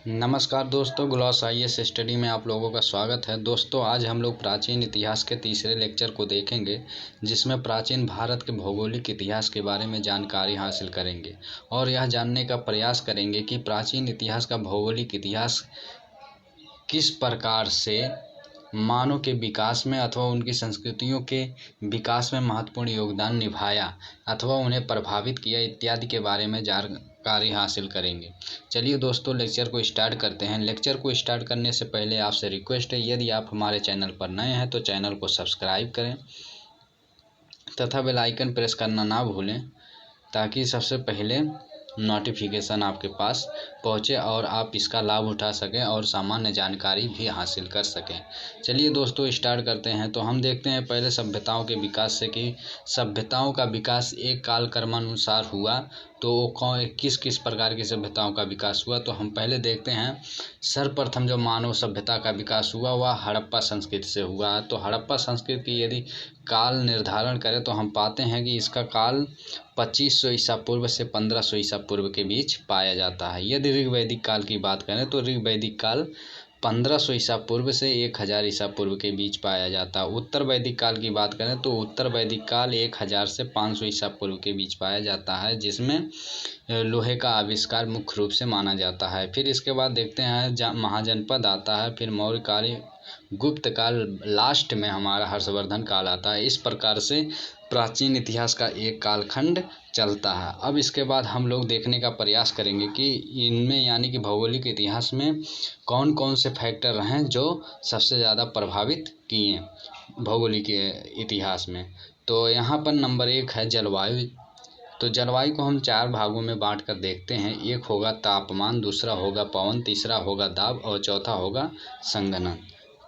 नमस्कार दोस्तों, gloss IAS study में आप लोगों का स्वागत है। दोस्तों, आज हम लोग प्राचीन इतिहास के तीसरे लेक्चर को देखेंगे, जिसमें प्राचीन भारत के भौगोलिक इतिहास के बारे में जानकारी हासिल करेंगे और यह जानने का प्रयास करेंगे कि प्राचीन इतिहास का भौगोलिक इतिहास किस प्रकार से मानव के विकास में अथवा उनकी संस्कृतियों के विकास में महत्वपूर्ण योगदान निभाया अथवा उन्हें प्रभावित किया इत्यादि के बारे में जानकारी हासिल करेंगे। चलिए दोस्तों, लेक्चर को स्टार्ट करते हैं। लेक्चर को स्टार्ट करने से पहले आपसे रिक्वेस्ट है, यदि आप हमारे चैनल पर नए हैं तो चैनल को सब्सक्राइब करें तथा बेल आइकन प्रेस करना ना भूलें, ताकि सबसे पहले नोटिफिकेशन आपके पास पहुंचे और आप इसका लाभ उठा सकें और सामान्य जानकारी भी हासिल कर सकें। चलिए दोस्तों, स्टार्ट करते हैं। तो हम देखते हैं पहले सभ्यताओं के विकास से कि सभ्यताओं का विकास एक काल क्रमानुसार हुआ, तो किस किस प्रकार की सभ्यताओं का विकास हुआ। तो हम पहले देखते हैं, सर्वप्रथम जो मानव सभ्यता का विकास हुआ वह हड़प्पा संस्कृति से हुआ। तो हड़प्पा संस्कृति की यदि काल निर्धारण करें तो हम पाते हैं कि इसका काल 2500 ईसा पूर्व से 1500 ईसा पूर्व के बीच पाया जाता है। यदि ऋग्वैदिक काल की बात करें तो ऋग्वैदिक काल 1500 ईसा पूर्व से 1000 ईसा पूर्व के बीच पाया जाता है। उत्तर वैदिक काल की बात करें तो उत्तर वैदिक काल 1000 से 500 ईसा पूर्व के बीच पाया जाता है, जिसमें लोहे का आविष्कार मुख्य रूप से माना जाता है। फिर इसके बाद देखते हैं महाजनपद आता है, फिर मौर्य काल, गुप्त काल, लास्ट में हमारा हर्षवर्धन काल आता है। इस प्रकार से प्राचीन इतिहास का एक कालखंड चलता है। अब इसके बाद हम लोग देखने का प्रयास करेंगे कि इनमें यानी कि भौगोलिक इतिहास में कौन कौन से फैक्टर हैं जो सबसे ज़्यादा प्रभावित किए भौगोलिक इतिहास में। तो यहाँ पर नंबर 1 है जलवायु। तो जलवायु को हम 4 भागों में बांट कर देखते हैं। एक होगा तापमान, दूसरा होगा पवन, तीसरा होगा दाब और चौथा होगा संघनन।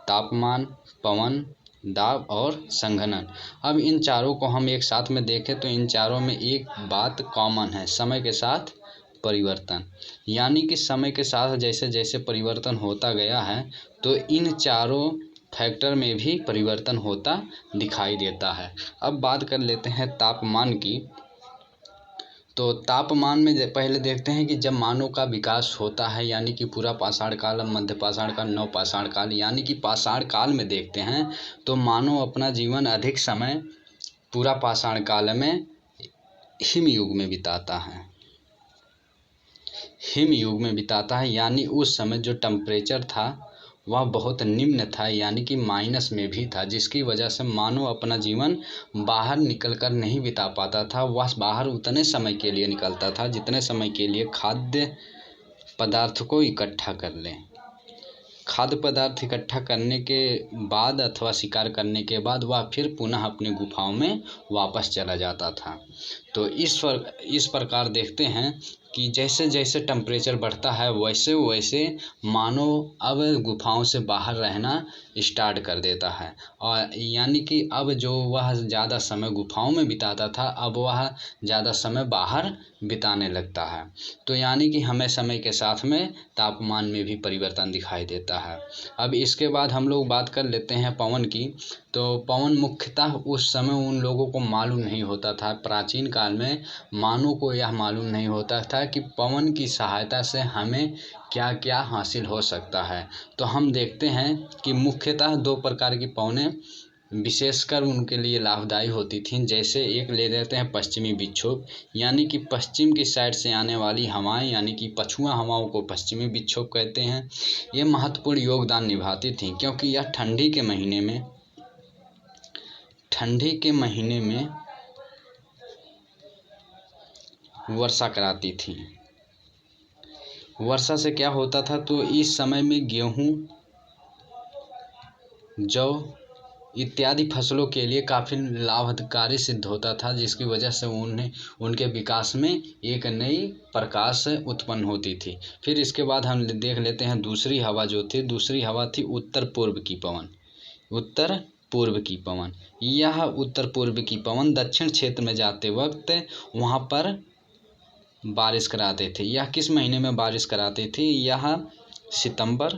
तापमान, पवन, दाब और संघनन। अब इन चारों को हम एक साथ में देखें तो इन चारों में एक बात कॉमन है, समय के साथ परिवर्तन। यानी कि समय के साथ जैसे जैसे परिवर्तन होता गया है तो इन चारों फैक्टर में भी परिवर्तन होता दिखाई देता है। अब बात कर लेते हैं तापमान की। तो तापमान में पहले देखते हैं कि जब मानव का विकास होता है, यानी कि पूरा पाषाण काल, मध्य पाषाण काल, नव पाषाण काल, यानी कि पाषाण काल में देखते हैं तो मानव अपना जीवन अधिक समय पूरा पाषाण काल में हिमयुग में बिताता है। हिमयुग में बिताता है, यानी उस समय जो टेम्परेचर था वह बहुत निम्न था, यानी कि माइनस में भी था, जिसकी वजह से मानव अपना जीवन बाहर निकलकर नहीं बिता पाता था। वह बाहर उतने समय के लिए निकलता था जितने समय के लिए खाद्य पदार्थ को इकट्ठा कर लें। खाद्य पदार्थ इकट्ठा करने के बाद अथवा शिकार करने के बाद वह फिर पुनः अपनी गुफाओं में वापस चला जाता था। तो इस प्रकार देखते हैं कि जैसे जैसे टेम्परेचर बढ़ता है वैसे वैसे मानव अब गुफाओं से बाहर रहना स्टार्ट कर देता है, और यानी कि अब जो वह ज़्यादा समय गुफाओं में बिताता था अब वह ज़्यादा समय बाहर बिताने लगता है। तो यानी कि हमें समय के साथ में तापमान में भी परिवर्तन दिखाई देता है। अब इसके बाद हम लोग बात कर लेते हैं पवन की। तो पवन मुख्यतः उस समय उन लोगों को मालूम नहीं होता था, प्राचीन काल में मानव को यह मालूम नहीं होता था कि पवन की सहायता से हमें क्या क्या हासिल हो सकता है। तो हम देखते हैं कि मुख्यतः 2 प्रकार की पवनें विशेषकर उनके लिए लाभदायी होती थीं। जैसे एक ले लेते हैं पश्चिमी विक्षोभ, यानी कि पश्चिम की साइड से आने वाली हवाएं, यानी कि पछुआ हवाओं को पश्चिमी विक्षोभ कहते हैं। ये महत्वपूर्ण योगदान निभाती थीं क्योंकि यह ठंडी के महीने में वर्षा कराती थी। वर्षा से क्या होता था, तो इस समय में गेहूं, जौ इत्यादि फसलों के लिए काफ़ी लाभकारी सिद्ध होता था, जिसकी वजह से उनके विकास में एक नई प्रकाश उत्पन्न होती थी। फिर इसके बाद हम देख लेते हैं दूसरी हवा जो थी, दूसरी हवा थी उत्तर पूर्व की पवन। उत्तर पूर्व की पवन, यह उत्तर पूर्व की पवन दक्षिण क्षेत्र में जाते वक्त वहाँ पर बारिश कराते थे। यह किस महीने में बारिश कराती थी? यह सितंबर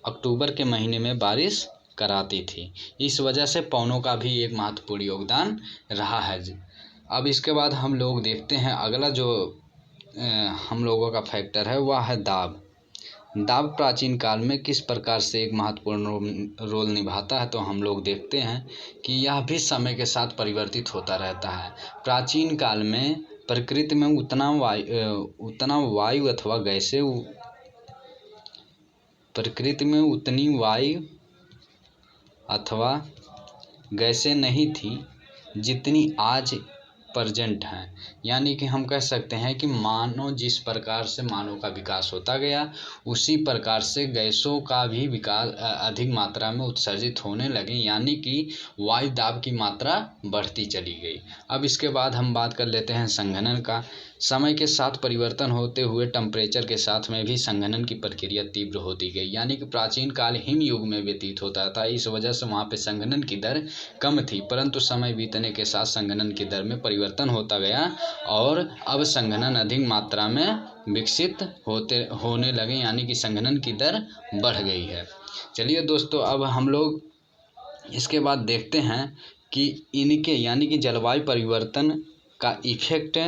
अक्टूबर के महीने में बारिश कराती थी। इस वजह से पवनों का भी एक महत्वपूर्ण योगदान रहा है। अब इसके बाद हम लोग देखते हैं अगला जो हम लोगों का फैक्टर है वह है दाब। दाब प्राचीन काल में किस प्रकार से एक महत्वपूर्ण रोल निभाता है, तो हम लोग देखते हैं कि यह भी समय के साथ परिवर्तित होता रहता है। प्राचीन काल में प्रकृति में उतना वायु अथवा गैसें प्रकृति में उतनी वायु अथवा गैसें नहीं थी जितनी आज प्रेजेंट हैं। यानी कि हम कह सकते हैं कि मानव जिस प्रकार से मानव का विकास होता गया उसी प्रकार से गैसों का भी विकास अधिक मात्रा में उत्सर्जित होने लगे, यानी कि वायु दाब की मात्रा बढ़ती चली गई। अब इसके बाद हम बात कर लेते हैं संघनन का। समय के साथ परिवर्तन होते हुए टेम्परेचर के साथ में भी संघनन की प्रक्रिया तीव्र होती गई। यानी कि प्राचीन काल हिम युग में व्यतीत होता था, इस वजह से वहाँ पे संघनन की दर कम थी, परंतु समय बीतने के साथ संघनन की दर में परिवर्तन होता गया और अब संघनन अधिक मात्रा में विकसित होने लगे, यानी कि संघनन की दर बढ़ गई है। चलिए दोस्तों, अब हम लोग इसके बाद देखते हैं कि इनके यानी कि जलवायु परिवर्तन का इफेक्ट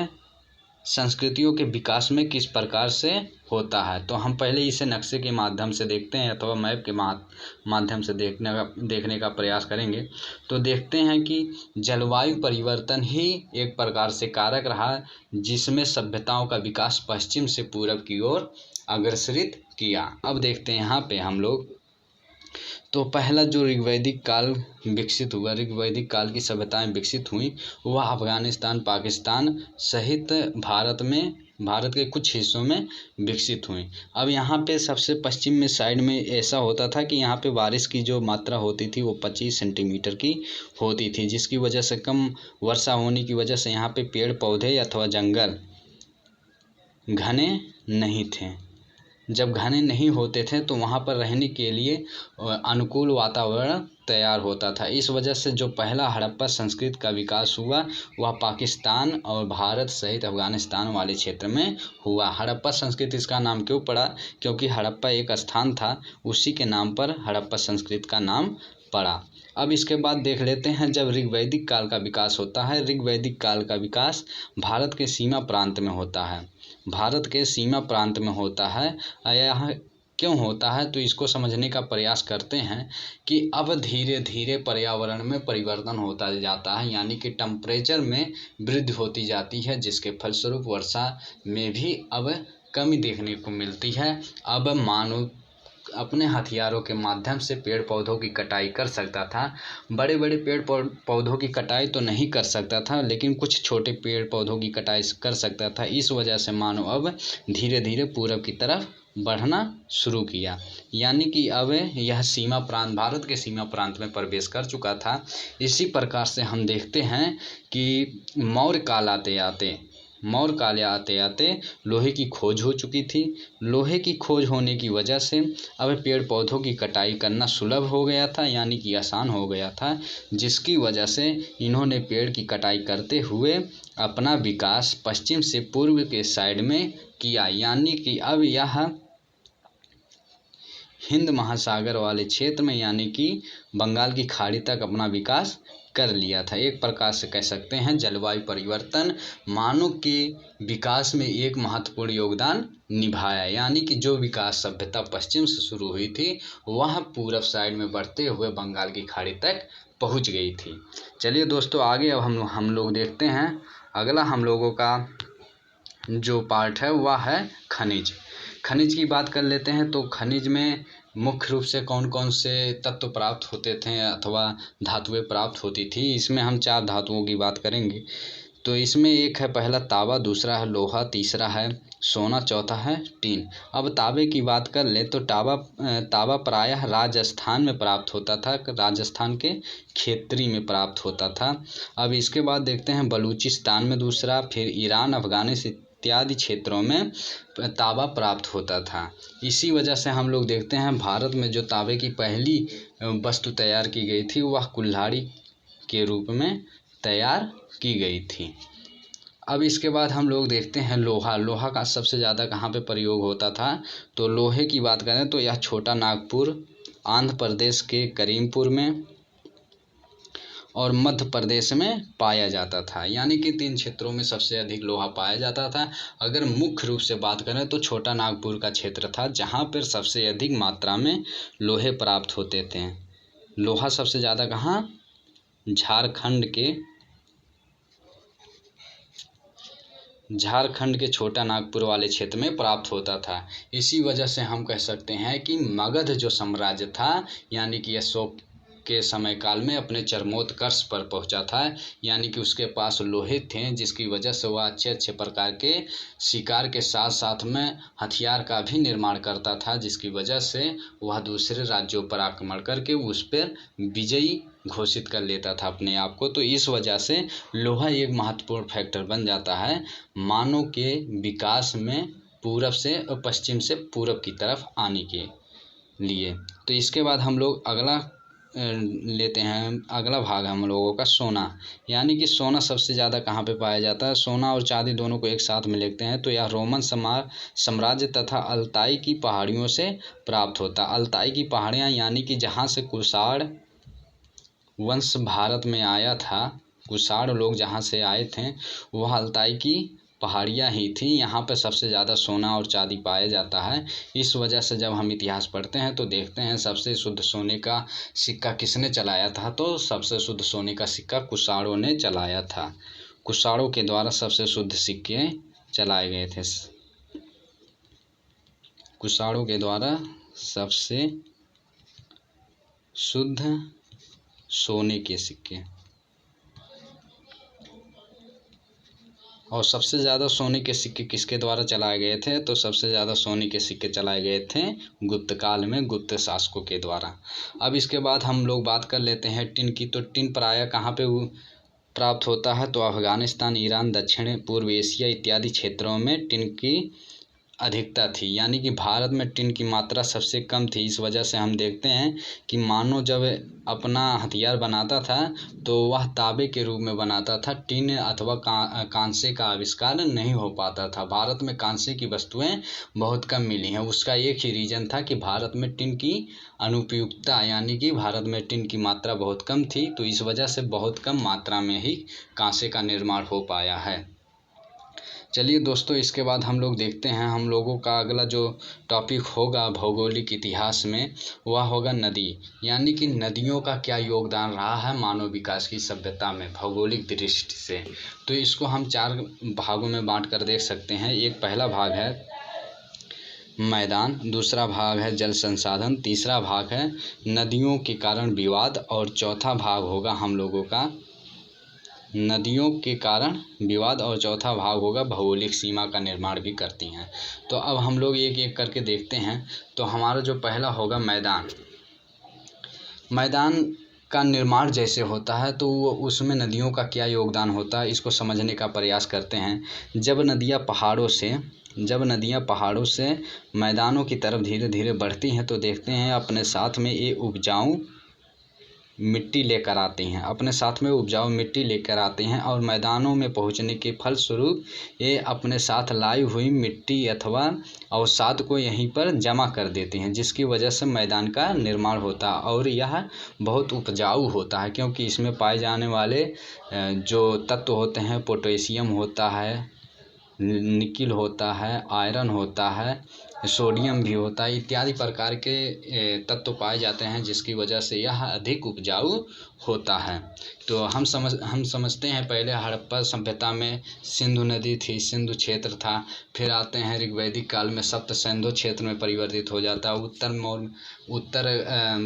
संस्कृतियों के विकास में किस प्रकार से होता है। तो हम पहले इसे नक्शे के माध्यम से देखते हैं अथवा मैप के माध्यम से देखने का प्रयास करेंगे। तो देखते हैं कि जलवायु परिवर्तन ही एक प्रकार से कारक रहा जिसमें सभ्यताओं का विकास पश्चिम से पूरब की ओर अग्रसरित किया। अब देखते हैं यहाँ पे हम लोग, तो पहला जो ऋग्वैदिक काल विकसित हुआ, ऋग्वैदिक काल की सभ्यताएं विकसित हुई वह अफगानिस्तान, पाकिस्तान सहित भारत के कुछ हिस्सों में विकसित हुई। अब यहाँ पे सबसे पश्चिम में साइड में ऐसा होता था कि यहाँ पे बारिश की जो मात्रा होती थी वो 25 सेंटीमीटर की होती थी, जिसकी वजह से कम वर्षा होने की वजह से यहाँ पे पेड़ पौधे अथवा जंगल घने नहीं थे। जब घने नहीं होते थे तो वहाँ पर रहने के लिए अनुकूल वातावरण तैयार होता था। इस वजह से जो पहला हड़प्पा संस्कृति का विकास हुआ वह पाकिस्तान और भारत सहित अफगानिस्तान वाले क्षेत्र में हुआ। हड़प्पा संस्कृति इसका नाम क्यों पड़ा, क्योंकि हड़प्पा एक स्थान था, उसी के नाम पर हड़प्पा संस्कृति का नाम पड़ा। अब इसके बाद देख लेते हैं जब ऋग्वैदिक काल का विकास होता है। ऋग्वैदिक काल का विकास भारत के सीमा प्रांत में होता है, भारत के सीमा प्रांत में होता है। यह क्यों होता है, तो इसको समझने का प्रयास करते हैं कि अब धीरे धीरे पर्यावरण में परिवर्तन होता जाता है, यानी कि टेम्परेचर में वृद्धि होती जाती है, जिसके फलस्वरूप वर्षा में भी अब कमी देखने को मिलती है। अब मानव अपने हथियारों के माध्यम से पेड़ पौधों की कटाई कर सकता था। बड़े बड़े पेड़ पौधों की कटाई तो नहीं कर सकता था, लेकिन कुछ छोटे पेड़ पौधों की कटाई कर सकता था। इस वजह से मानव अब धीरे धीरे पूरब की तरफ बढ़ना शुरू किया, यानी कि अब यह सीमा प्रांत, भारत के सीमा प्रांत में प्रवेश कर चुका था। इसी प्रकार से हम देखते हैं कि मौर्य काल आते आते लोहे की खोज हो चुकी थी। लोहे की खोज होने की वजह से अब पेड़ पौधों की कटाई करना सुलभ हो गया था, यानी कि आसान हो गया था, जिसकी वजह से इन्होंने पेड़ की कटाई करते हुए अपना विकास पश्चिम से पूर्व के साइड में किया, यानी कि अब यह हिंद महासागर वाले क्षेत्र में यानी कि बंगाल की खाड़ी तक अपना विकास कर लिया था। एक प्रकार से कह सकते हैं जलवायु परिवर्तन मानव के विकास में एक महत्वपूर्ण योगदान निभाया, यानी कि जो विकास सभ्यता पश्चिम से शुरू हुई थी वह पूरब साइड में बढ़ते हुए बंगाल की खाड़ी तक पहुंच गई थी। चलिए दोस्तों, आगे अब हम लोग देखते हैं अगला हम लोगों का जो पार्ट है वह है खनिज। खनिज की बात कर लेते हैं। तो खनिज में मुख्य रूप से कौन कौन से तत्व प्राप्त होते थे अथवा धातुएं प्राप्त होती थी, इसमें हम 4 धातुओं की बात करेंगे। तो इसमें एक है पहला तांबा, दूसरा है लोहा, तीसरा है सोना, चौथा है टीन। अब तांबे की बात कर ले तो तांबा प्रायः राजस्थान में प्राप्त होता था, राजस्थान के खेतरी में प्राप्त होता था। अब इसके बाद देखते हैं बलूचिस्तान में दूसरा, फिर ईरान, अफगानिस्तान इत्यादि क्षेत्रों में तांबा प्राप्त होता था। इसी वजह से हम लोग देखते हैं भारत में जो तांबे की पहली वस्तु तैयार की गई थी वह कुल्हाड़ी के रूप में तैयार की गई थी। अब इसके बाद हम लोग देखते हैं लोहा का सबसे ज़्यादा कहाँ पे प्रयोग होता था। तो लोहे की बात करें तो यह छोटा नागपुर आंध्र प्रदेश के करीमपुर में, और मध्य प्रदेश में पाया जाता था। यानी कि 3 क्षेत्रों में सबसे अधिक लोहा पाया जाता था। अगर मुख्य रूप से बात करें तो छोटा नागपुर का क्षेत्र था जहाँ पर सबसे अधिक मात्रा में लोहे प्राप्त होते थे। लोहा सबसे ज़्यादा कहाँ? झारखंड के छोटा नागपुर वाले क्षेत्र में प्राप्त होता था। इसी वजह से हम कह सकते हैं कि मगध जो साम्राज्य था यानी कि अशोक के समय काल में अपने चरमोत्कर्ष पर पहुंचा था। यानी कि उसके पास लोहे थे जिसकी वजह से वह अच्छे अच्छे प्रकार के शिकार के साथ साथ में हथियार का भी निर्माण करता था, जिसकी वजह से वह दूसरे राज्यों पर आक्रमण करके उस पर विजयी घोषित कर लेता था अपने आप को। तो इस वजह से लोहा एक महत्वपूर्ण फैक्टर बन जाता है मानव के विकास में पूरब से और पश्चिम से पूरब की तरफ आने के लिए। तो इसके बाद हम लोग अगला लेते हैं। अगला भाग हम लोगों का सोना। यानी कि सोना सबसे ज़्यादा कहाँ पे पाया जाता है? सोना और चांदी दोनों को एक साथ में लेते हैं तो यह रोमन साम्राज्य तथा अल्ताई की पहाड़ियों से प्राप्त होता। अल्ताई की पहाड़ियाँ यानी कि जहाँ से कुषाण वंश भारत में आया था, कुषाण लोग जहाँ से आए थे वह अल्ताई की पहाड़ियाँ ही थी। यहाँ पर सबसे ज़्यादा सोना और चांदी पाया जाता है। इस वजह से जब हम इतिहास पढ़ते हैं तो देखते हैं सबसे शुद्ध सोने का सिक्का किसने चलाया था? तो सबसे शुद्ध सोने का सिक्का कुषाणों ने चलाया था। कुषाणों के द्वारा सबसे शुद्ध सिक्के चलाए गए थे। कुषाणों के द्वारा सबसे शुद्ध सोने के सिक्के। और सबसे ज़्यादा सोने के सिक्के किसके द्वारा चलाए गए थे? तो सबसे ज़्यादा सोने के सिक्के चलाए गए थे गुप्त काल में गुप्त शासकों के द्वारा। अब इसके बाद हम लोग बात कर लेते हैं टिन की। तो टिन प्रायः कहाँ पे प्राप्त होता है? तो अफगानिस्तान, ईरान, दक्षिण पूर्व एशिया इत्यादि क्षेत्रों में टिन की अधिकता थी। यानी कि भारत में टिन की मात्रा सबसे कम थी। इस वजह से हम देखते हैं कि मानव जब अपना हथियार बनाता था तो वह तांबे के रूप में बनाता था। टिन अथवा कांसे का आविष्कार नहीं हो पाता था। भारत में कांसे की वस्तुएं बहुत कम मिली हैं। उसका एक ही रीज़न था कि भारत में टिन की अनुपयुक्तता यानी कि भारत में टिन की मात्रा बहुत कम थी, तो इस वजह से बहुत कम मात्रा में ही कांसे का निर्माण हो पाया है। चलिए दोस्तों, इसके बाद हम लोग देखते हैं हम लोगों का अगला जो टॉपिक होगा भौगोलिक इतिहास में वह होगा नदी। यानी कि नदियों का क्या योगदान रहा है मानव विकास की सभ्यता में भौगोलिक दृष्टि से। तो इसको हम 4 भागों में बांट कर देख सकते हैं। एक पहला भाग है मैदान, दूसरा भाग है जल संसाधन, तीसरा भाग है नदियों के कारण विवाद और चौथा भाग होगा हम लोगों का नदियों के कारण विवाद और चौथा भाग होगा भौगोलिक सीमा का निर्माण भी करती हैं। तो अब हम लोग एक एक करके देखते हैं। तो हमारा जो पहला होगा मैदान। मैदान का निर्माण जैसे होता है तो उसमें नदियों का क्या योगदान होता है इसको समझने का प्रयास करते हैं। जब नदियाँ पहाड़ों से मैदानों की तरफ धीरे धीरे बढ़ती हैं तो देखते हैं अपने साथ में ये उपजाऊ मिट्टी लेकर आते हैं और मैदानों में पहुंचने के फलस्वरूप ये अपने साथ लाई हुई मिट्टी अथवा अवसाद को यहीं पर जमा कर देते हैं, जिसकी वजह से मैदान का निर्माण होता है और यह बहुत उपजाऊ होता है क्योंकि इसमें पाए जाने वाले जो तत्व होते हैं पोटेशियम होता है, निकिल होता है, आयरन होता है, सोडियम भी होता है, इत्यादि प्रकार के तत्व पाए जाते हैं जिसकी वजह से यह अधिक उपजाऊ होता है। तो हम समझते हैं पहले हड़प्पा सभ्यता में सिंधु नदी थी, सिंधु क्षेत्र था। फिर आते हैं ऋग्वैदिक काल में सप्त सिंधु क्षेत्र में परिवर्तित हो जाता है। उत्तर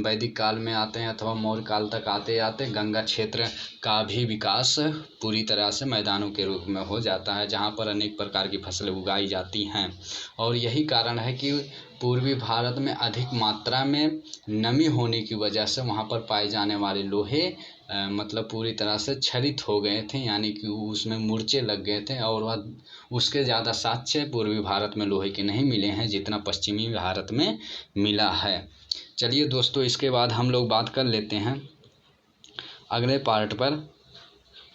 वैदिक काल में आते हैं अथवा मौर्य काल तक आते आते गंगा क्षेत्र का भी विकास पूरी तरह से मैदानों के रूप में हो जाता है जहाँ पर अनेक प्रकार की फसलें उगाई जाती हैं। और यही कारण है कि पूर्वी भारत में अधिक मात्रा में नमी होने की वजह से वहाँ पर पाए जाने वाले लोहे मतलब पूरी तरह से क्षरित हो गए थे, यानी कि उसमें मूर्छे लग गए थे और वह उसके ज़्यादा साक्ष्य पूर्वी भारत में लोहे के नहीं मिले हैं जितना पश्चिमी भारत में मिला है। चलिए दोस्तों, इसके बाद हम लोग बात कर लेते हैं अगले पार्ट पर।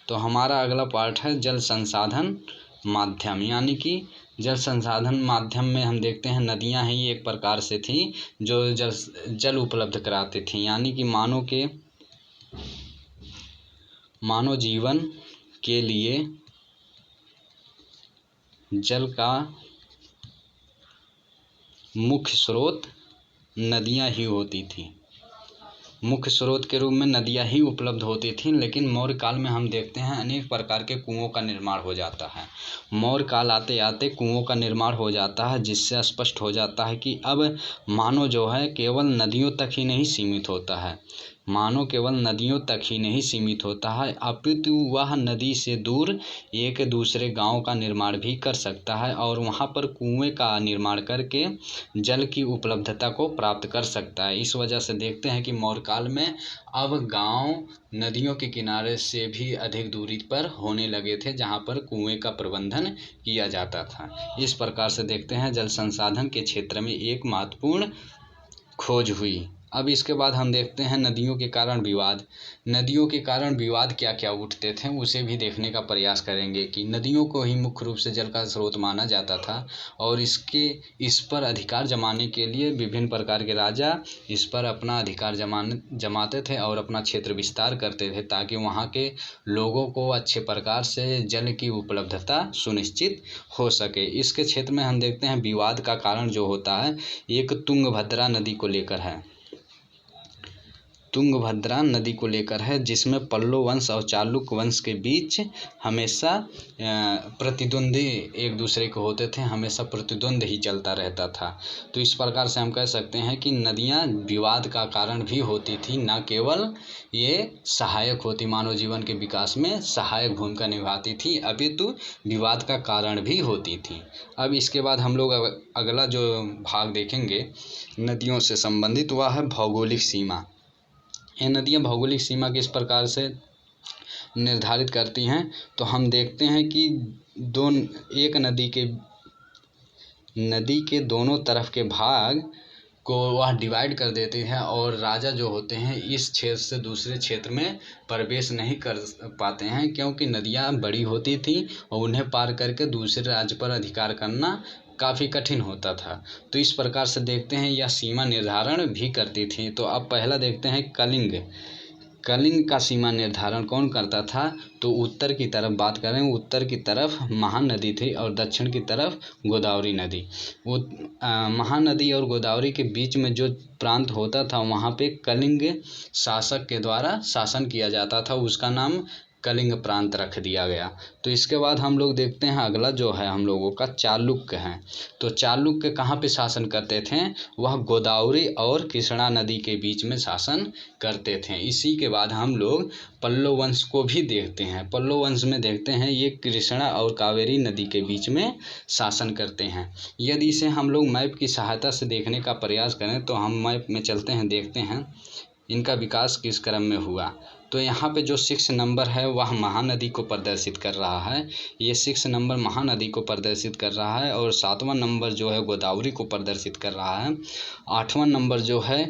तो हमारा अगला पार्ट है जल संसाधन माध्यम। यानी कि जल संसाधन माध्यम में हम देखते हैं नदियां ही एक प्रकार से थी जो जल उपलब्ध कराती थी। यानी कि मानव के मानव जीवन के लिए जल का मुख्य स्रोत नदियाँ ही होती थीं। मुख्य स्रोत के रूप में नदियाँ ही उपलब्ध होती थीं, लेकिन मौर्य काल में हम देखते हैं अनेक प्रकार के कुओं का निर्माण हो जाता है। मौर्य काल आते आते कुओं का निर्माण हो जाता है, जिससे स्पष्ट हो जाता है कि अब मानव जो है केवल नदियों तक ही नहीं सीमित होता है। मानव केवल नदियों तक ही नहीं सीमित होता है, अपितु वह नदी से दूर एक दूसरे गांव का निर्माण भी कर सकता है और वहां पर कुएं का निर्माण करके जल की उपलब्धता को प्राप्त कर सकता है। इस वजह से देखते हैं कि मौर्य काल में अब गांव नदियों के किनारे से भी अधिक दूरी पर होने लगे थे, जहां पर कुएं का प्रबंधन किया जाता था। इस प्रकार से देखते हैं जल संसाधन के क्षेत्र में एक महत्वपूर्ण खोज हुई। अब इसके बाद हम देखते हैं नदियों के कारण विवाद। नदियों के कारण विवाद क्या क्या उठते थे उसे भी देखने का प्रयास करेंगे कि नदियों को ही मुख्य रूप से जल का स्रोत माना जाता था और इस पर अधिकार जमाने के लिए विभिन्न प्रकार के राजा इस पर अपना अधिकार जमाते थे और अपना क्षेत्र विस्तार करते थे, ताकि वहाँ के लोगों को अच्छे प्रकार से जल की उपलब्धता सुनिश्चित हो सके। इसके क्षेत्र में हम देखते हैं विवाद का कारण जो होता है एक तुंगभद्रा नदी को लेकर है। तुंगभद्रा नदी को लेकर है, जिसमें पल्लव वंश और चालुक्य वंश के बीच हमेशा प्रतिद्वंदी एक दूसरे के होते थे, हमेशा प्रतिद्वंद ही चलता रहता था। तो इस प्रकार से हम कह सकते हैं कि नदियाँ विवाद का कारण भी होती थी, न केवल ये सहायक होती, मानव जीवन के विकास में सहायक भूमिका निभाती थी, अपितु विवाद का कारण भी होती थी। अब इसके बाद हम लोग अगला जो भाग देखेंगे नदियों से संबंधित, वह है भौगोलिक सीमा। ये नदियाँ भौगोलिक सीमा किस प्रकार से निर्धारित करती हैं, तो हम देखते हैं कि एक नदी के दोनों तरफ के भाग को वह डिवाइड कर देती है और राजा जो होते हैं इस क्षेत्र से दूसरे क्षेत्र में प्रवेश नहीं कर पाते हैं, क्योंकि नदियाँ बड़ी होती थी और उन्हें पार करके दूसरे राज्य पर अधिकार करना काफ़ी कठिन होता था। तो इस प्रकार से देखते हैं यह सीमा निर्धारण भी करती थी। तो अब पहला देखते हैं कलिंग का सीमा निर्धारण कौन करता था, तो उत्तर की तरफ बात करें, उत्तर की तरफ महानदी थी और दक्षिण की तरफ गोदावरी नदी। वो महानदी और गोदावरी के बीच में जो प्रांत होता था वहाँ पे कलिंग शासक के द्वारा शासन किया जाता था, उसका नाम कलिंग प्रांत रख दिया गया। तो इसके बाद हम लोग देखते हैं अगला जो है हम लोगों का चालुक्य है। तो चालुक्य कहाँ पे शासन करते थे, वह गोदावरी और कृष्णा नदी के बीच में शासन करते थे। इसी के बाद हम लोग पल्लव वंश को भी देखते हैं। पल्लव वंश में देखते हैं ये कृष्णा और कावेरी नदी के बीच में शासन करते हैं। यदि इसे हम लोग मैप की सहायता से देखने का प्रयास करें तो हम मैप में चलते हैं, देखते हैं इनका विकास किस क्रम में हुआ। तो यहाँ पे जो 6 नंबर है वह महानदी को प्रदर्शित कर रहा है, ये 6 नंबर महानदी को प्रदर्शित कर रहा है और 7वां नंबर जो है गोदावरी को प्रदर्शित कर रहा है, 8वां नंबर जो है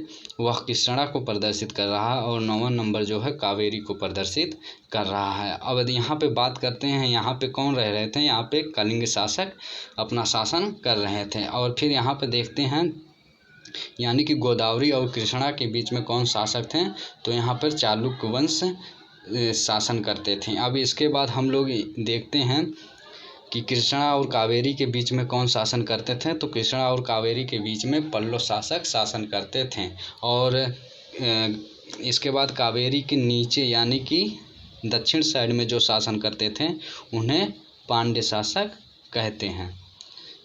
वह कृष्णा को प्रदर्शित कर रहा है और 9वां नंबर जो है कावेरी को प्रदर्शित कर रहा है। अब यहाँ पे बात करते हैं यहाँ पे कौन रह रहे थे, यहाँ पे कलिंग शासक अपना शासन कर रहे थे। और फिर यहाँ पे देखते हैं यानी कि गोदावरी और कृष्णा के बीच में कौन शासक थे, तो यहाँ पर चालुक्य वंश शासन करते थे। अब इसके बाद हम लोग देखते हैं कि कृष्णा और कावेरी के बीच में कौन शासन करते थे, तो कृष्णा और कावेरी के बीच में पल्लव शासक शासन करते थे। और इसके बाद कावेरी के नीचे यानी कि दक्षिण साइड में जो शासन करते थे उन्हें पांड्य शासक कहते हैं।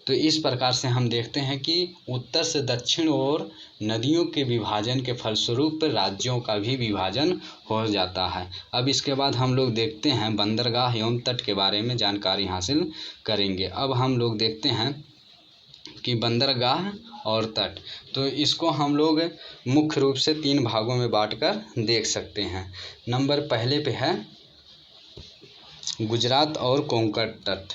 तो इस प्रकार से हम देखते हैं कि उत्तर से दक्षिण और नदियों के विभाजन के फलस्वरूप राज्यों का भी विभाजन हो जाता है। अब इसके बाद हम लोग देखते हैं बंदरगाह एवं तट के बारे में जानकारी हासिल करेंगे। अब हम लोग देखते हैं कि बंदरगाह और तट, तो इसको हम लोग मुख्य रूप से 3 भागों में बांटकर देख सकते हैं। नंबर पहले पे है गुजरात और कोंकण तट,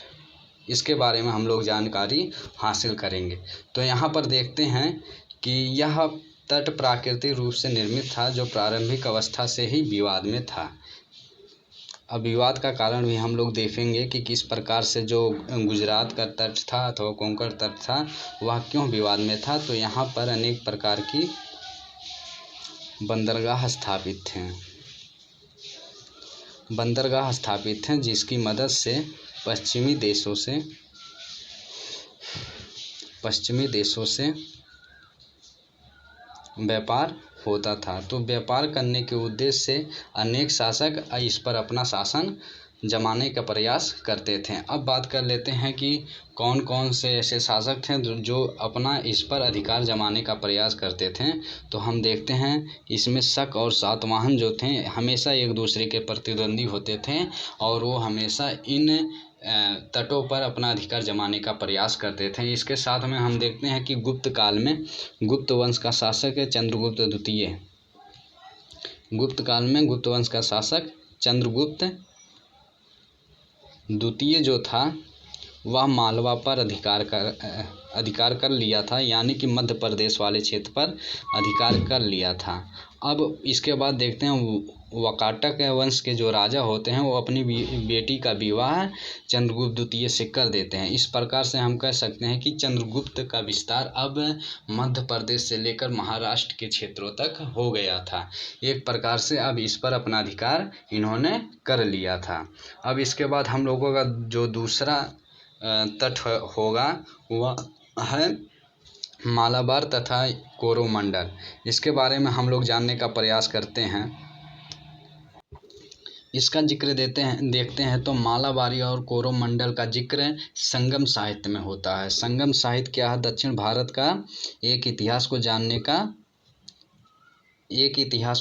इसके बारे में हम लोग जानकारी हासिल करेंगे। तो यहाँ पर देखते हैं कि यह तट प्राकृतिक रूप से निर्मित था, जो प्रारंभिक अवस्था से ही विवाद में था। अब विवाद का कारण भी हम लोग देखेंगे कि किस प्रकार से जो गुजरात का तट था अथवा कोंकण तट था वह क्यों विवाद में था। तो यहाँ पर अनेक प्रकार की बंदरगाह स्थापित थे। बंदरगाह स्थापित हैं जिसकी मदद से पश्चिमी देशों से व्यापार होता था। तो व्यापार करने के उद्देश्य से अनेक शासक इस पर अपना शासन जमाने का प्रयास करते थे। अब बात कर लेते हैं कि कौन कौन से ऐसे शासक थे जो अपना इस पर अधिकार जमाने का प्रयास करते थे। तो हम देखते हैं इसमें शक और सातवाहन जो थे हमेशा एक दूसरे के प्रतिद्वंदी होते थे और वो हमेशा इन तटों पर अपना अधिकार जमाने का प्रयास करते थे। इसके साथ में हम देखते हैं कि गुप्त काल में गुप्त वंश का शासक है चंद्रगुप्त द्वितीय। गुप्त काल में गुप्त वंश का शासक चंद्रगुप्त द्वितीय जो था वह मालवा पर अधिकार कर लिया था, यानी कि मध्य प्रदेश वाले क्षेत्र पर अधिकार कर लिया था। अब इसके बाद देखते हैं वाकाटक वंश के जो राजा होते हैं वो अपनी बेटी का विवाह चंद्रगुप्त द्वितीय से कर देते हैं। इस प्रकार से हम कह सकते हैं कि चंद्रगुप्त का विस्तार अब मध्य प्रदेश से लेकर महाराष्ट्र के क्षेत्रों तक हो गया था। एक प्रकार से अब इस पर अपना अधिकार इन्होंने कर लिया था। अब इसके बाद हम लोगों का जो दूसरा तट होगा वह है मालाबार तथा कोरोमंडल। इसके बारे में हम लोग जानने का प्रयास करते हैं। इसका जिक्र देखते हैं तो मालाबारी और कोरोमंडल का जिक्र संगम साहित्य में होता है। संगम साहित्य क्या है? दक्षिण भारत का एक इतिहास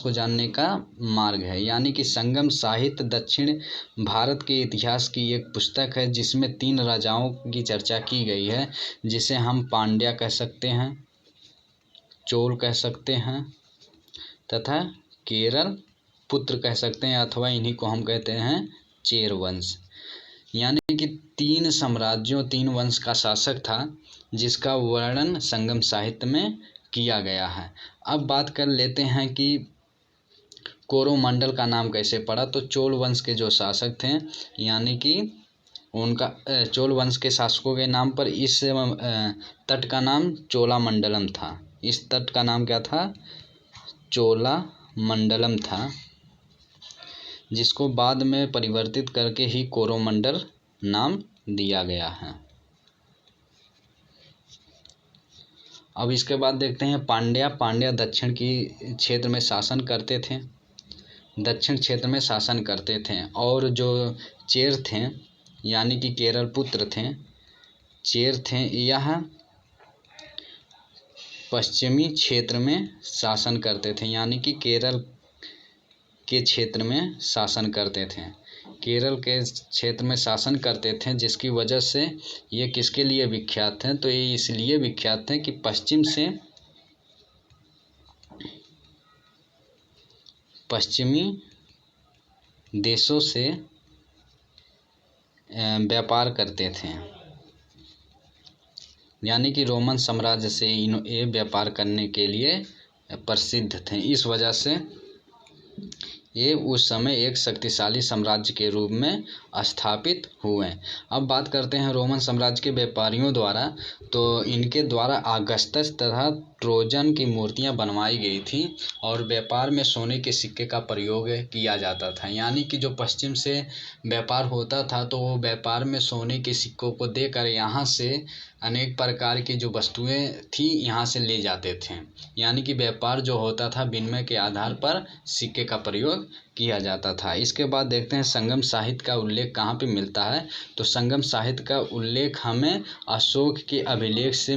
को जानने का मार्ग है, यानी कि संगम साहित्य दक्षिण भारत के इतिहास की एक पुस्तक है जिसमें 3 राजाओं की चर्चा की गई है, जिसे हम पांड्या कह सकते हैं, चोल कह सकते हैं तथा केरल पुत्र कह सकते हैं, अथवा इन्हीं को हम कहते हैं चेर वंश। यानी कि 3 साम्राज्यों 3 वंश का शासक था जिसका वर्णन संगम साहित्य में किया गया है। अब बात कर लेते हैं कि कोरोमंडल का नाम कैसे पड़ा। तो चोल वंश के जो शासक थे, यानी कि उनका चोल वंश के शासकों के नाम पर इस तट का नाम चोलामंडलम था। इस तट का नाम क्या था? चोलामंडलम था, जिसको बाद में परिवर्तित करके ही कोरोमंडल नाम दिया गया है। अब इसके बाद देखते हैं पांड्या दक्षिण की क्षेत्र में शासन करते थे। और जो चेर थे, यानी कि केरल पुत्र थे, चेर थे, यह पश्चिमी क्षेत्र में शासन करते थे, यानी कि केरल के क्षेत्र में शासन करते थे। केरल के क्षेत्र में शासन करते थे, जिसकी वजह से ये किसके लिए विख्यात हैं? तो ये इसलिए विख्यात थे कि पश्चिमी देशों से व्यापार करते थे, यानी कि रोमन साम्राज्य से ये व्यापार करने के लिए प्रसिद्ध थे। इस वजह से ये उस समय एक शक्तिशाली साम्राज्य के रूप में स्थापित हुए। अब बात करते हैं रोमन साम्राज्य के व्यापारियों द्वारा। तो इनके द्वारा ऑगस्टस तथा ट्रोजन की मूर्तियां बनवाई गई थी और व्यापार में सोने के सिक्के का प्रयोग किया जाता था। यानी कि जो पश्चिम से व्यापार होता था तो वो व्यापार में सोने के सिक्कों को देकर यहाँ से अनेक प्रकार की जो वस्तुएं थी यहाँ से ले जाते थे। यानी कि व्यापार जो होता था विनिमय के आधार पर सिक्के का प्रयोग किया जाता था। इसके बाद देखते हैं संगम साहित्य का उल्लेख कहाँ पे मिलता है। तो संगम साहित्य का उल्लेख हमें अशोक के अभिलेख से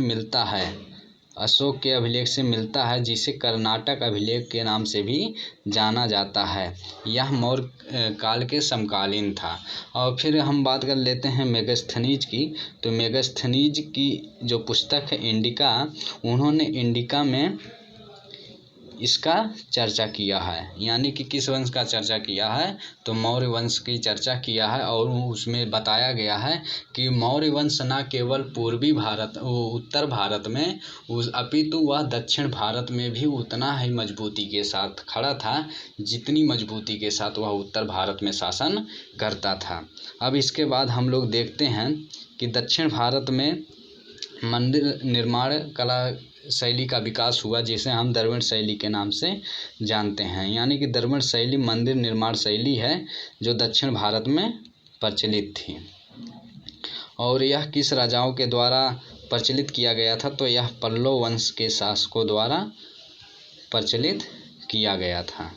मिलता है, जिसे कर्नाटक अभिलेख के नाम से भी जाना जाता है। यह मौर्य काल के समकालीन था। और फिर हम बात कर लेते हैं मेगास्थनीज की। तो मेगास्थनीज की जो पुस्तक है इंडिका, उन्होंने इंडिका में इसका चर्चा किया है। यानी कि किस वंश का चर्चा किया है? तो मौर्य वंश की चर्चा किया है। और उसमें बताया गया है कि मौर्य वंश न केवल उत्तर भारत में अपितु वह दक्षिण भारत में भी उतना ही मजबूती के साथ खड़ा था जितनी मजबूती के साथ वह उत्तर भारत में शासन करता था। अब इसके बाद हम लोग देखते हैं कि दक्षिण भारत में मंदिर निर्माण कला शैली का विकास हुआ, जिसे हम द्रविड़ शैली के नाम से जानते हैं। यानी कि द्रविड़ शैली मंदिर निर्माण शैली है जो दक्षिण भारत में प्रचलित थी। और यह किस राजाओं के द्वारा प्रचलित किया गया था? तो यह पल्लव वंश के शासकों द्वारा प्रचलित किया गया था।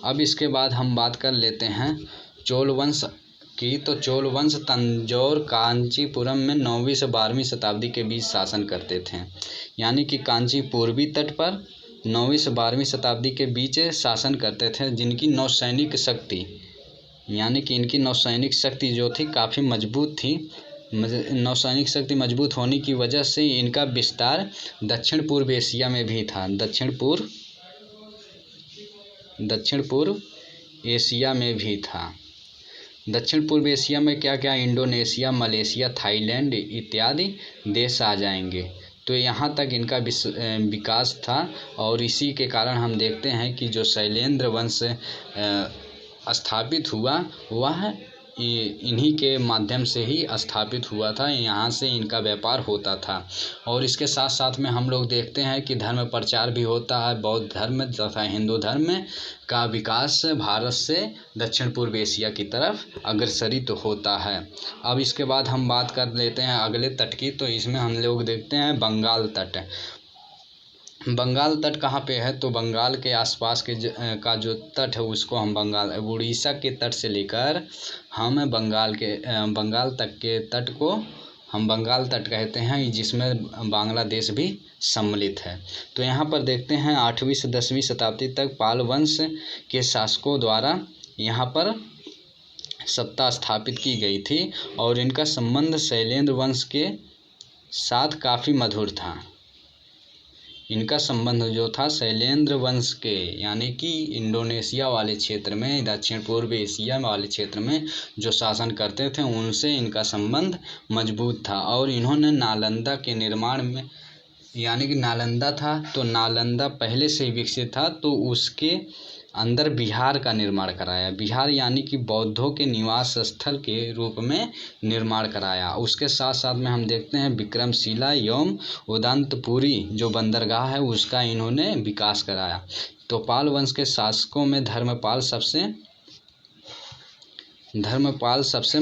अब इसके बाद हम बात कर लेते हैं चोल वंश की। तो चोल वंश तंजौर कांचीपुरम में 9वीं से 12वीं शताब्दी के बीच शासन करते थे। यानी कि कांची पूर्वी तट पर 9वीं से 12वीं शताब्दी के बीच शासन करते थे, जिनकी नौसैनिक शक्ति, यानी कि इनकी नौसैनिक शक्ति जो थी काफ़ी मजबूत थी। नौसैनिक शक्ति मजबूत होने की वजह से इनका विस्तार दक्षिण पूर्व एशिया में भी था। दक्षिण पूर्व एशिया में भी था। दक्षिण पूर्व एशिया में क्या क्या? इंडोनेशिया, मलेशिया, थाईलैंड इत्यादि देश आ जाएंगे। तो यहाँ तक इनका विकास था। और इसी के कारण हम देखते हैं कि जो शैलेंद्र वंश स्थापित हुआ वह इन्हीं के माध्यम से ही स्थापित हुआ था। यहाँ से इनका व्यापार होता था। और इसके साथ साथ में हम लोग देखते हैं कि धर्म प्रचार भी होता है। बौद्ध धर्म तथा हिंदू धर्म का विकास भारत से दक्षिण पूर्व एशिया की तरफ अग्रसरित होता है। अब इसके बाद हम बात कर लेते हैं अगले तट की। तो इसमें हम लोग देखते हैं बंगाल तट। बंगाल तट कहाँ पे है? तो बंगाल के आसपास के का जो तट है उसको हम उड़ीसा के तट से लेकर हम बंगाल तक के तट को हम बंगाल तट कहते हैं, जिसमें बांग्लादेश भी सम्मिलित है। तो यहाँ पर देखते हैं 8वीं से 10वीं शताब्दी तक पाल वंश के शासकों द्वारा यहाँ पर सत्ता स्थापित की गई थी। और इनका संबंध शैलेंद्र वंश के साथ काफ़ी मधुर था। इनका संबंध जो था शैलेंद्र वंश के, यानी कि इंडोनेशिया वाले क्षेत्र में, दक्षिण पूर्व एशिया वाले क्षेत्र में जो शासन करते थे उनसे इनका संबंध मजबूत था। और इन्होंने नालंदा के निर्माण में, यानी कि नालंदा था तो नालंदा पहले से ही विकसित था, तो उसके अंदर बिहार का निर्माण कराया। बिहार यानी कि बौद्धों के निवास स्थल के रूप में निर्माण कराया। उसके साथ साथ में हम देखते हैं विक्रमशिला एवं उदंतपुरी जो बंदरगाह है उसका इन्होंने विकास कराया। तो पाल वंश के शासकों में धर्मपाल सबसे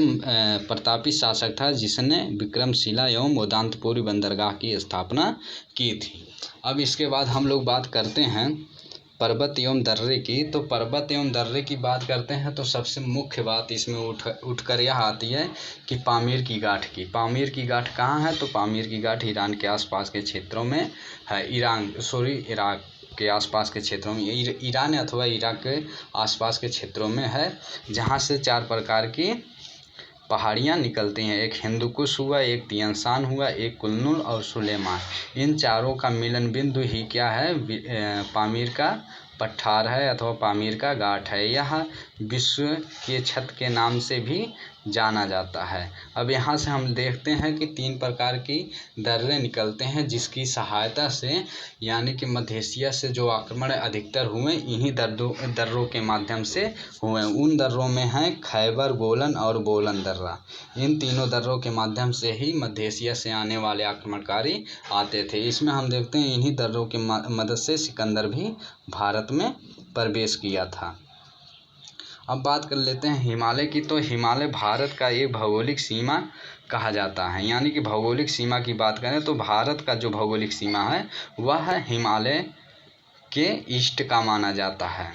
प्रतापी शासक था, जिसने विक्रमशिला एवं उदंतपुरी बंदरगाह की स्थापना की थी। अब इसके बाद हम लोग बात करते हैं पर्वत एवं दर्रे की। तो पर्वत एवं दर्रे की बात करते हैं तो सबसे मुख्य बात इसमें उठकर यह आती है कि पामीर की गांठ की। पामीर की गांठ कहाँ है? तो पामीर की गांठ ईरान के आसपास के क्षेत्रों में है। इराक के आसपास के क्षेत्रों में, ईरान अथवा इराक के आसपास के क्षेत्रों में है, जहाँ से 4 प्रकार की पहाड़ियाँ निकलती हैं। एक हिंदुकुश हुआ, एक तियानसान हुआ, एक कुल्लू और सुलेमान। इन चारों का मिलन बिंदु ही क्या है? पामीर का पठार है अथवा पामीर का घाट है। यह विश्व के छत के नाम से भी जाना जाता है। अब यहाँ से हम देखते हैं कि 3 प्रकार की दर्रे निकलते हैं, जिसकी सहायता से, यानी कि मध्य एशिया से जो आक्रमण अधिकतर हुए इन्हीं दर्रों के माध्यम से हुए। उन दर्रों में हैं खैबर, गोलन और बोलन दर्रा। इन तीनों दर्रों के माध्यम से ही मध्य एशिया से आने वाले आक्रमणकारी आते थे। इसमें हम देखते हैं इन्हीं दर्रों की मदद से सिकंदर भी भारत में प्रवेश किया था। अब बात कर लेते हैं हिमालय की। तो हिमालय भारत का एक भौगोलिक सीमा कहा जाता है। यानी कि भौगोलिक सीमा की बात करें तो भारत का जो भौगोलिक सीमा है वह हिमालय के ईस्ट का माना जाता है।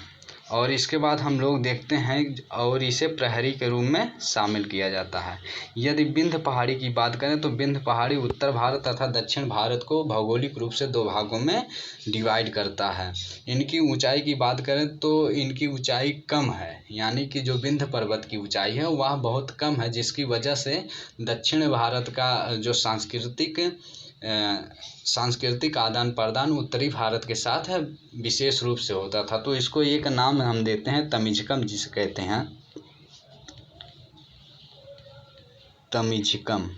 और इसके बाद हम लोग देखते हैं और इसे प्रहरी के रूप में शामिल किया जाता है। यदि विंध्य पहाड़ी की बात करें तो विंध्य पहाड़ी उत्तर भारत तथा दक्षिण भारत को भौगोलिक रूप से 2 भागों में डिवाइड करता है। इनकी ऊंचाई की बात करें तो इनकी ऊंचाई कम है, यानी कि जो विंध्य पर्वत की ऊंचाई है वह बहुत कम है, जिसकी वजह से दक्षिण भारत का जो सांस्कृतिक आदान प्रदान उत्तरी भारत के साथ विशेष रूप से होता था। तो इसको एक नाम हम देते हैं तमिज़कम, जिसे कहते हैं तमिज़कम।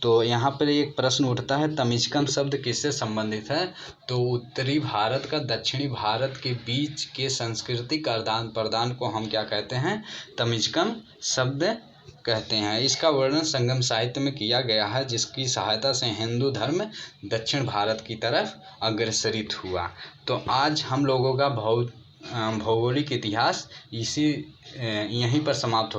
तो यहाँ पर एक प्रश्न उठता है तमिज़कम शब्द किससे संबंधित है? तो उत्तरी भारत का दक्षिणी भारत के बीच के सांस्कृतिक आदान प्रदान को हम क्या कहते हैं? तमिज़कम शब्द कहते हैं। इसका वर्णन संगम साहित्य में किया गया है, जिसकी सहायता से हिंदू धर्म दक्षिण भारत की तरफ अग्रसरित हुआ। तो आज हम लोगों का भौगोलिक इतिहास यहीं पर समाप्त हो